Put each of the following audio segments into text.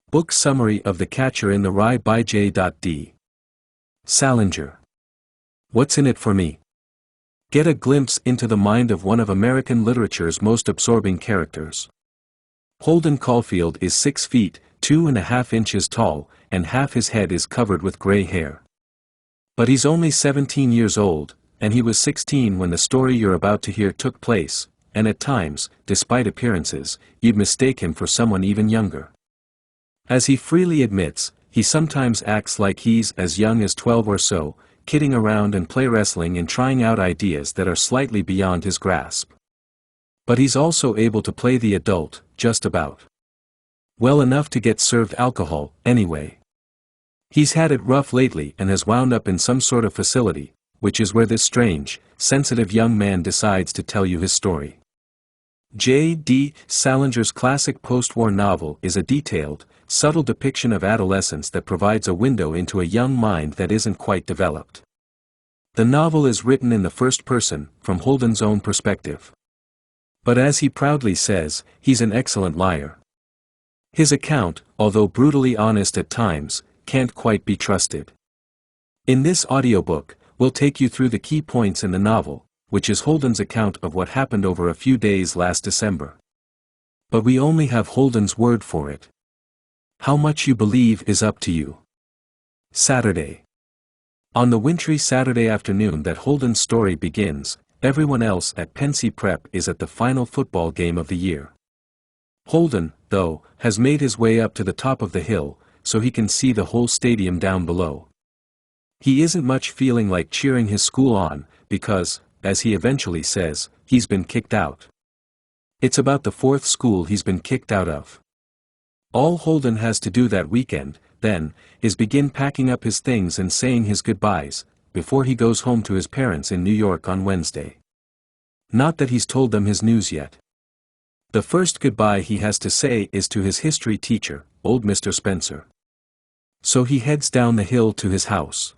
Book summary of The Catcher in the Rye by J.D. Salinger. What's in it for me? Get a glimpse into the mind of one of American literature's most absorbing characters. Holden Caulfield is 6 feet, 2.5 inches tall, and half his head is covered with gray hair. But he's only 17 years old, and he was 16 when the story you're about to hear took place, and at times, despite appearances, you'd mistake him for someone even younger. As he freely admits, he sometimes acts like he's as young as 12 or so, kidding around and play wrestling and trying out ideas that are slightly beyond his grasp. But he's also able to play the adult, just about. Well enough to get served alcohol, anyway. He's had it rough lately and has wound up in some sort of facility, which is where this strange, sensitive young man decides to tell you his story. J.D. Salinger's classic post-war novel is a detailed, subtle depiction of adolescence that provides a window into a young mind that isn't quite developed. The novel is written in the first person, from Holden's own perspective. But as he proudly says, he's an excellent liar. His account, although brutally honest at times, can't quite be trusted. In this audiobook, we'll take you through the key points in the novel, which is Holden's account of what happened over a few days last December. But we only have Holden's word for it. How much you believe is up to you. Saturday. On the wintry Saturday afternoon that Holden's story begins, everyone else at Pensy Prep is at the final football game of the year. Holden, though, has made his way up to the top of the hill, so he can see the whole stadium down below. He isn't much feeling like cheering his school on, because, as he eventually says, he's been kicked out. It's about the 4th school he's been kicked out of. All Holden has to do that weekend, then, is begin packing up his things and saying his goodbyes, before he goes home to his parents in New York on Wednesday. Not that he's told them his news yet. The first goodbye he has to say is to his history teacher, old Mr. Spencer. So he heads down the hill to his house.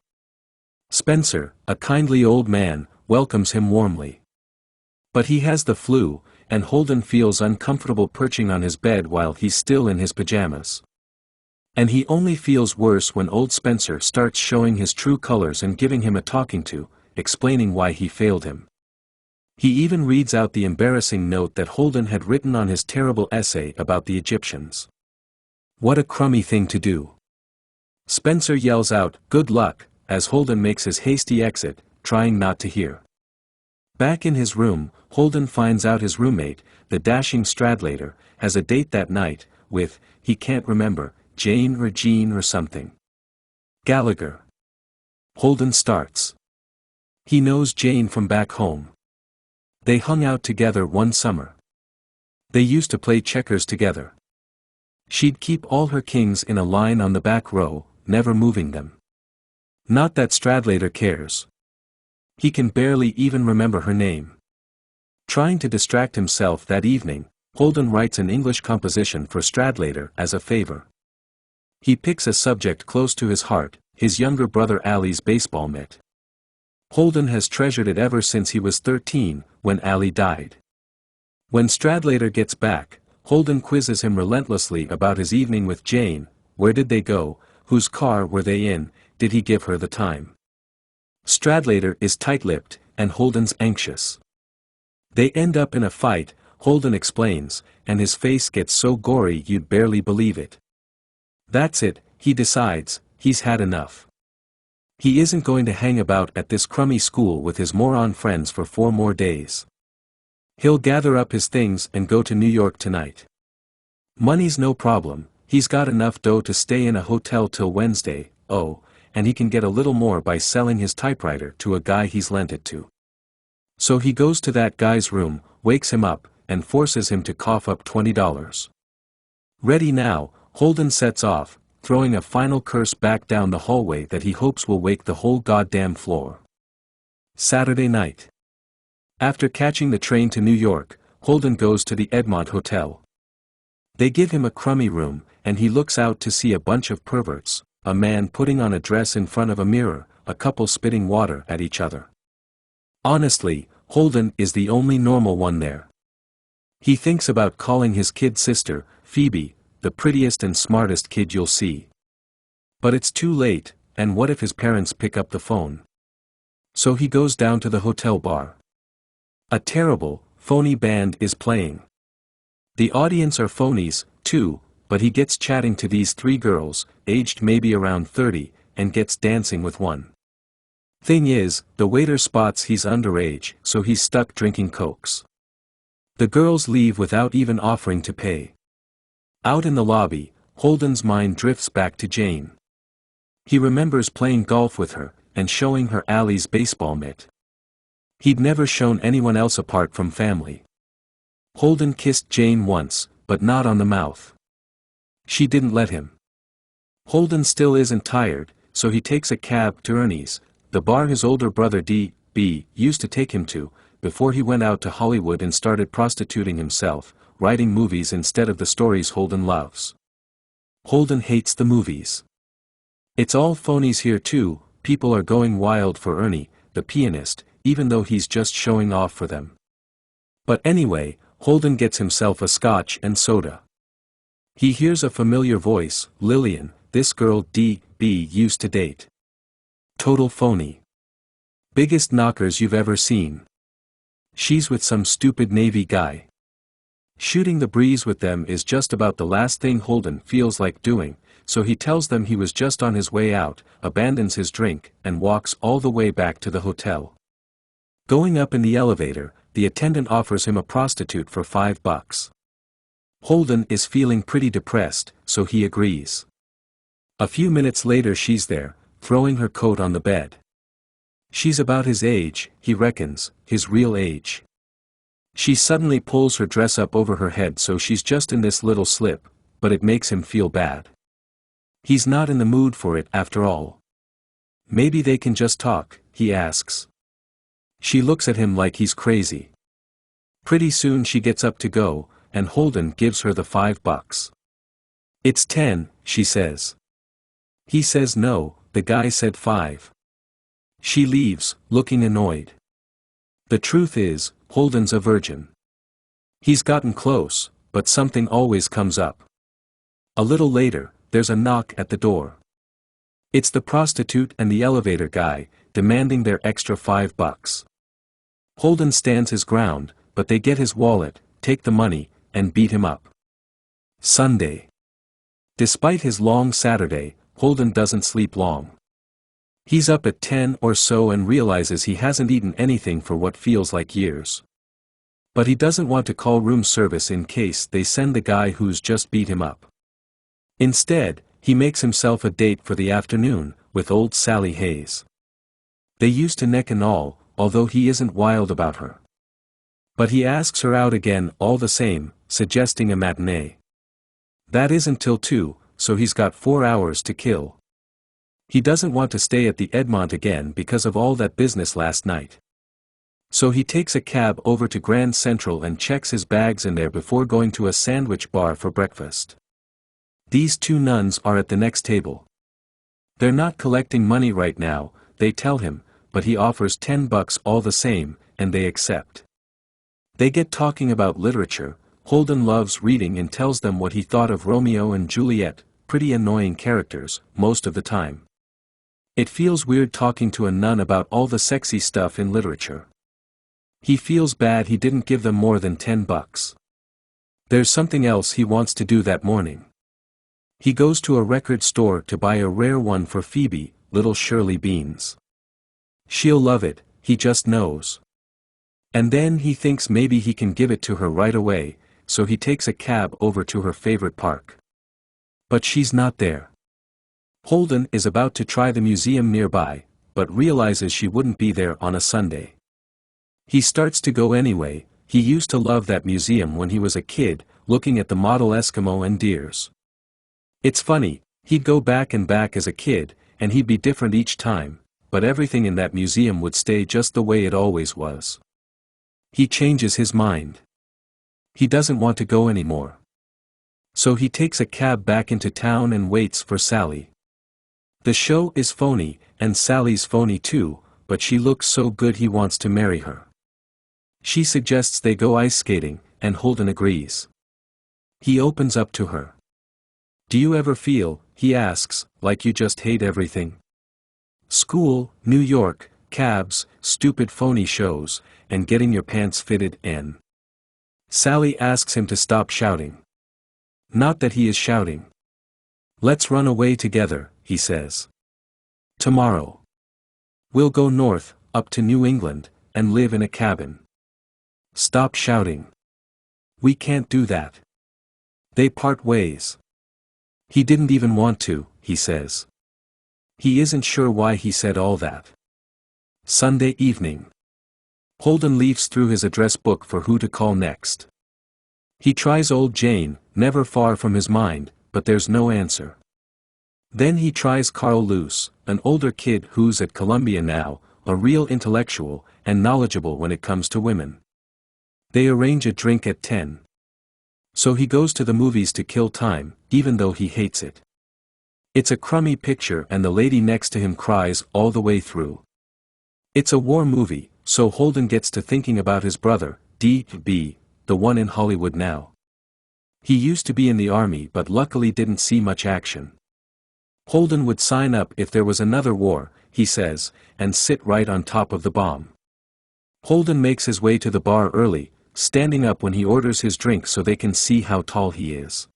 Spencer, a kindly old man, welcomes him warmly. But he has the flu, and Holden feels uncomfortable perching on his bed while he's still in his pajamas. And he only feels worse when old Spencer starts showing his true colors and giving him a talking to, explaining why he failed him. He even reads out the embarrassing note that Holden had written on his terrible essay about the Egyptians. What a crummy thing to do. Spencer yells out, "Good luck," as Holden makes his hasty exit, trying not to hear. Back in his room, Holden finds out his roommate, the dashing Stradlater, has a date that night, with, he can't remember, Jane or Jean or something. Gallagher. Holden starts. He knows Jane from back home. They hung out together one summer. They used to play checkers together. She'd keep all her kings in a line on the back row, never moving them. Not that Stradlater cares. He can barely even remember her name. Trying to distract himself that evening, Holden writes an English composition for Stradlater as a favor. He picks a subject close to his heart, his younger brother Ali's baseball mitt. Holden has treasured it ever since he was 13, when Ali died. When Stradlater gets back, Holden quizzes him relentlessly about his evening with Jane. Where did they go? Whose car were they in? Did he give her the time? Stradlater is tight-lipped, and Holden's anxious. They end up in a fight, Holden explains, and his face gets so gory you'd barely believe it. That's it, he decides, he's had enough. He isn't going to hang about at this crummy school with his moron friends for 4 more days. He'll gather up his things and go to New York tonight. Money's no problem, he's got enough dough to stay in a hotel till Wednesday, and he can get a little more by selling his typewriter to a guy he's lent it to. So he goes to that guy's room, wakes him up, and forces him to cough up $20. Ready now, Holden sets off, throwing a final curse back down the hallway that he hopes will wake the whole goddamn floor. Saturday night. After catching the train to New York, Holden goes to the Edmont Hotel. They give him a crummy room, and he looks out to see a bunch of perverts, a man putting on a dress in front of a mirror, a couple spitting water at each other. Honestly, Holden is the only normal one there. He thinks about calling his kid sister, Phoebe, the prettiest and smartest kid you'll see. But it's too late, and what if his parents pick up the phone? So he goes down to the hotel bar. A terrible, phony band is playing. The audience are phonies, too, but he gets chatting to these three girls, aged maybe around 30, and gets dancing with one. Thing is, the waiter spots he's underage, so he's stuck drinking cokes. The girls leave without even offering to pay. Out in the lobby, Holden's mind drifts back to Jane. He remembers playing golf with her, and showing her Allie's baseball mitt. He'd never shown anyone else apart from family. Holden kissed Jane once, but not on the mouth. She didn't let him. Holden still isn't tired, so he takes a cab to Ernie's, the bar his older brother D.B. used to take him to, before he went out to Hollywood and started prostituting himself, writing movies instead of the stories Holden loves. Holden hates the movies. It's all phonies here too, people are going wild for Ernie, the pianist, even though he's just showing off for them. But anyway, Holden gets himself a scotch and soda. He hears a familiar voice, Lillian, this girl D.B. used to date. Total phony. Biggest knockers you've ever seen. She's with some stupid Navy guy. Shooting the breeze with them is just about the last thing Holden feels like doing, so he tells them he was just on his way out, abandons his drink, and walks all the way back to the hotel. Going up in the elevator, the attendant offers him a prostitute for $5. Holden is feeling pretty depressed, so he agrees. A few minutes later she's there, throwing her coat on the bed. She's about his age, he reckons, his real age. She suddenly pulls her dress up over her head so she's just in this little slip, but it makes him feel bad. He's not in the mood for it after all. Maybe they can just talk, he asks. She looks at him like he's crazy. Pretty soon she gets up to go, and Holden gives her the $5. It's 10, she says. He says no, the guy said 5. She leaves, looking annoyed. The truth is, Holden's a virgin. He's gotten close, but something always comes up. A little later, there's a knock at the door. It's the prostitute and the elevator guy, demanding their extra $5. Holden stands his ground, but they get his wallet, take the money, and beat him up. Sunday. Despite his long Saturday, Holden doesn't sleep long. He's up at 10 or so and realizes he hasn't eaten anything for what feels like years. But he doesn't want to call room service in case they send the guy who's just beat him up. Instead, he makes himself a date for the afternoon, with old Sally Hayes. They used to neck and all, although he isn't wild about her. But he asks her out again all the same, suggesting a matinee. That isn't till 2, so he's got 4 hours to kill. He doesn't want to stay at the Edmont again because of all that business last night. So he takes a cab over to Grand Central and checks his bags in there before going to a sandwich bar for breakfast. These two nuns are at the next table. They're not collecting money right now, they tell him, but he offers $10 all the same, and they accept. They get talking about literature. Holden loves reading and tells them what he thought of Romeo and Juliet, pretty annoying characters, most of the time. It feels weird talking to a nun about all the sexy stuff in literature. He feels bad he didn't give them more than $10. There's something else he wants to do that morning. He goes to a record store to buy a rare one for Phoebe, little Shirley Beans. She'll love it, he just knows. And then he thinks maybe he can give it to her right away, so he takes a cab over to her favorite park. But she's not there. Holden is about to try the museum nearby, but realizes she wouldn't be there on a Sunday. He starts to go anyway. He used to love that museum when he was a kid, looking at the model Eskimo and deers. It's funny, he'd go back and back as a kid, and he'd be different each time, but everything in that museum would stay just the way it always was. He changes his mind. He doesn't want to go anymore. So he takes a cab back into town and waits for Sally. The show is phony, and Sally's phony too, but she looks so good he wants to marry her. She suggests they go ice skating, and Holden agrees. He opens up to her. Do you ever feel, he asks, like you just hate everything? School, New York, cabs, stupid phony shows, and getting your pants fitted in. Sally asks him to stop shouting. Not that he is shouting. Let's run away together, he says. Tomorrow. We'll go north, up to New England, and live in a cabin. Stop shouting. We can't do that. They part ways. He didn't even want to, he says. He isn't sure why he said all that. Sunday evening. Holden leafs through his address book for who to call next. He tries old Jane, never far from his mind, but there's no answer. Then he tries Carl Luce, an older kid who's at Columbia now, a real intellectual, and knowledgeable when it comes to women. They arrange a drink at 10. So he goes to the movies to kill time, even though he hates it. It's a crummy picture and the lady next to him cries all the way through. It's a war movie, so Holden gets to thinking about his brother, D.B., the one in Hollywood now. He used to be in the army but luckily didn't see much action. Holden would sign up if there was another war, he says, and sit right on top of the bomb. Holden makes his way to the bar early, standing up when he orders his drink so they can see how tall he is.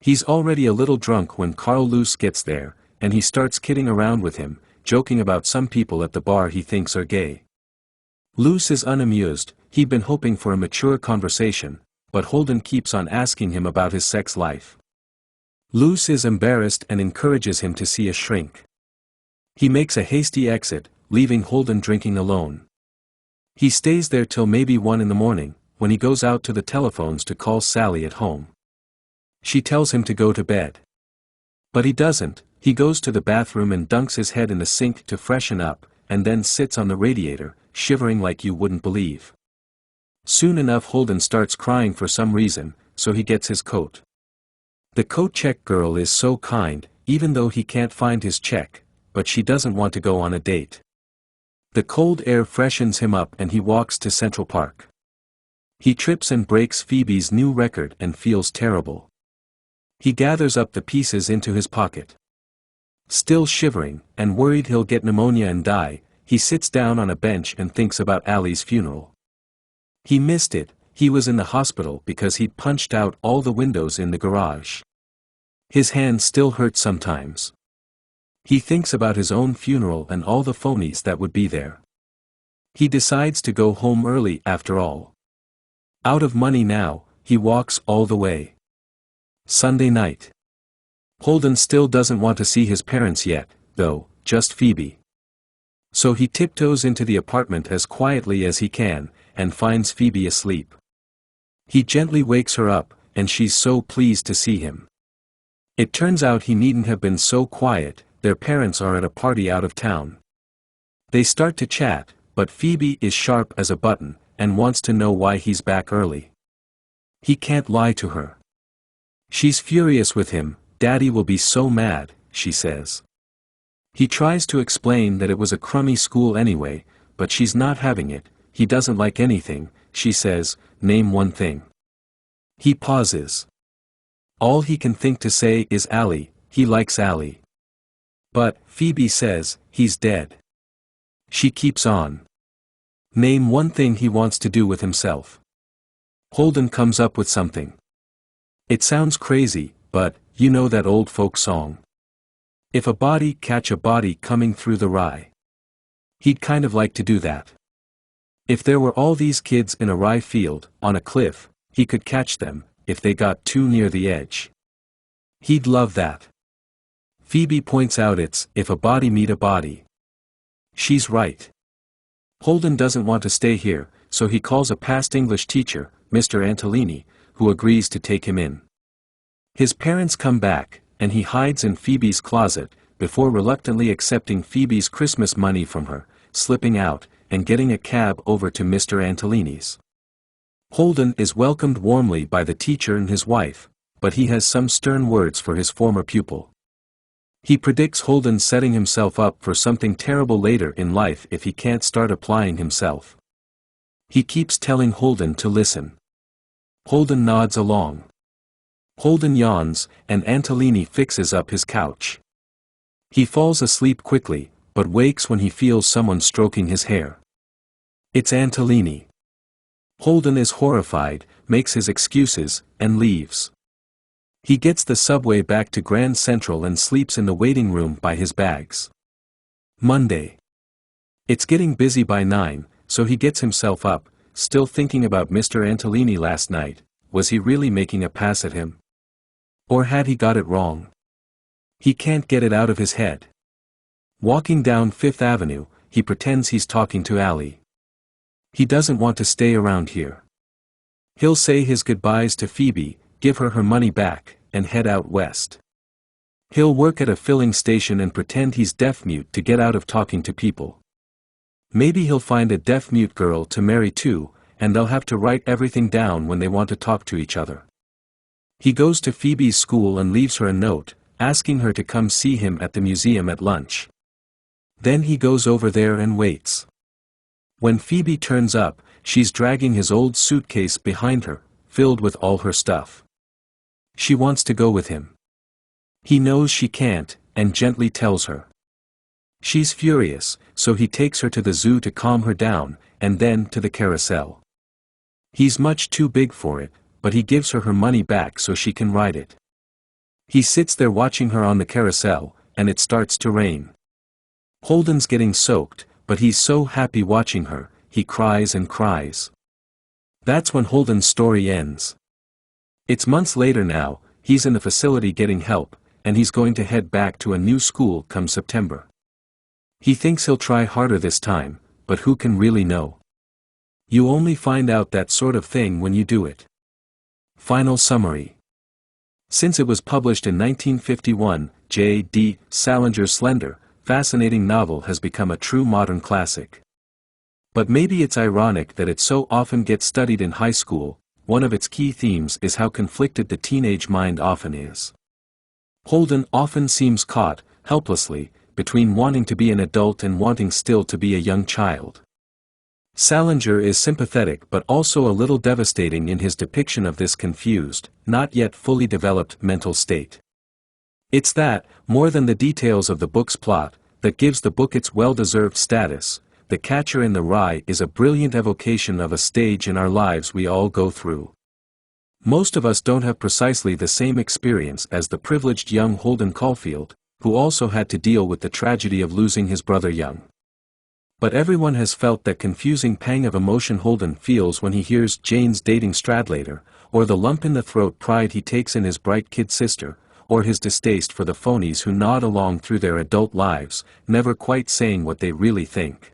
He's already a little drunk when Carl Luce gets there, and he starts kidding around with him, joking about some people at the bar he thinks are gay. Luce is unamused, he'd been hoping for a mature conversation, but Holden keeps on asking him about his sex life. Luce is embarrassed and encourages him to see a shrink. He makes a hasty exit, leaving Holden drinking alone. He stays there till maybe 1 in the morning, when he goes out to the telephones to call Sally at home. She tells him to go to bed. But he doesn't, he goes to the bathroom and dunks his head in the sink to freshen up, and then sits on the radiator, shivering like you wouldn't believe. Soon enough Holden starts crying for some reason, so he gets his coat. The coat check girl is so kind, even though he can't find his check, but she doesn't want to go on a date. The cold air freshens him up and he walks to Central Park. He trips and breaks Phoebe's new record and feels terrible. He gathers up the pieces into his pocket. Still shivering, and worried he'll get pneumonia and die, he sits down on a bench and thinks about Allie's funeral. He missed it, he was in the hospital because he'd punched out all the windows in the garage. His hand still hurts sometimes. He thinks about his own funeral and all the phonies that would be there. He decides to go home early after all. Out of money now, he walks all the way. Sunday night. Holden still doesn't want to see his parents yet, though, just Phoebe. So he tiptoes into the apartment as quietly as he can, and finds Phoebe asleep. He gently wakes her up, and she's so pleased to see him. It turns out he needn't have been so quiet, their parents are at a party out of town. They start to chat, but Phoebe is sharp as a button, and wants to know why he's back early. He can't lie to her. She's furious with him, Daddy will be so mad, she says. He tries to explain that it was a crummy school anyway, but she's not having it, he doesn't like anything, she says, name one thing. He pauses. All he can think to say is Allie, he likes Allie. But, Phoebe says, he's dead. She keeps on. Name one thing he wants to do with himself. Holden comes up with something. It sounds crazy, but, you know that old folk song. If a body catch a body coming through the rye. He'd kind of like to do that. If there were all these kids in a rye field, on a cliff, he could catch them, if they got too near the edge. He'd love that. Phoebe points out it's, if a body meet a body. She's right. Holden doesn't want to stay here, so he calls a past English teacher, Mr. Antolini, who agrees to take him in. His parents come back, and he hides in Phoebe's closet, before reluctantly accepting Phoebe's Christmas money from her, slipping out, and getting a cab over to Mr. Antolini's. Holden is welcomed warmly by the teacher and his wife, but he has some stern words for his former pupil. He predicts Holden setting himself up for something terrible later in life if he can't start applying himself. He keeps telling Holden to listen. Holden nods along. Holden yawns, and Antolini fixes up his couch. He falls asleep quickly, but wakes when he feels someone stroking his hair. It's Antolini. Holden is horrified, makes his excuses, and leaves. He gets the subway back to Grand Central and sleeps in the waiting room by his bags. Monday. It's getting busy by 9, so he gets himself up, still thinking about Mr. Antolini last night. Was he really making a pass at him? Or had he got it wrong? He can't get it out of his head. Walking down Fifth Avenue, he pretends he's talking to Allie. He doesn't want to stay around here. He'll say his goodbyes to Phoebe, give her her money back, and head out west. He'll work at a filling station and pretend he's deaf-mute to get out of talking to people. Maybe he'll find a deaf-mute girl to marry too, and they'll have to write everything down when they want to talk to each other. He goes to Phoebe's school and leaves her a note, asking her to come see him at the museum at lunch. Then he goes over there and waits. When Phoebe turns up, she's dragging his old suitcase behind her, filled with all her stuff. She wants to go with him. He knows she can't, and gently tells her. She's furious, so he takes her to the zoo to calm her down, and then to the carousel. He's much too big for it, but he gives her her money back so she can ride it. He sits there watching her on the carousel, and it starts to rain. Holden's getting soaked, but he's so happy watching her, he cries and cries. That's when Holden's story ends. It's months later now, he's in the facility getting help, and he's going to head back to a new school come September. He thinks he'll try harder this time, but who can really know? You only find out that sort of thing when you do it. Final summary. Since it was published in 1951, J.D. Salinger's slender, fascinating novel has become a true modern classic. But maybe it's ironic that it so often gets studied in high school. One of its key themes is how conflicted the teenage mind often is. Holden often seems caught, helplessly, between wanting to be an adult and wanting still to be a young child. Salinger is sympathetic but also a little devastating in his depiction of this confused, not yet fully developed mental state. It's that, more than the details of the book's plot, that gives the book its well-deserved status. The Catcher in the Rye is a brilliant evocation of a stage in our lives we all go through. Most of us don't have precisely the same experience as the privileged young Holden Caulfield, who also had to deal with the tragedy of losing his brother young. But everyone has felt that confusing pang of emotion Holden feels when he hears Jane's dating Stradlater, or the lump-in-the-throat pride he takes in his bright kid sister, or his distaste for the phonies who nod along through their adult lives, never quite saying what they really think.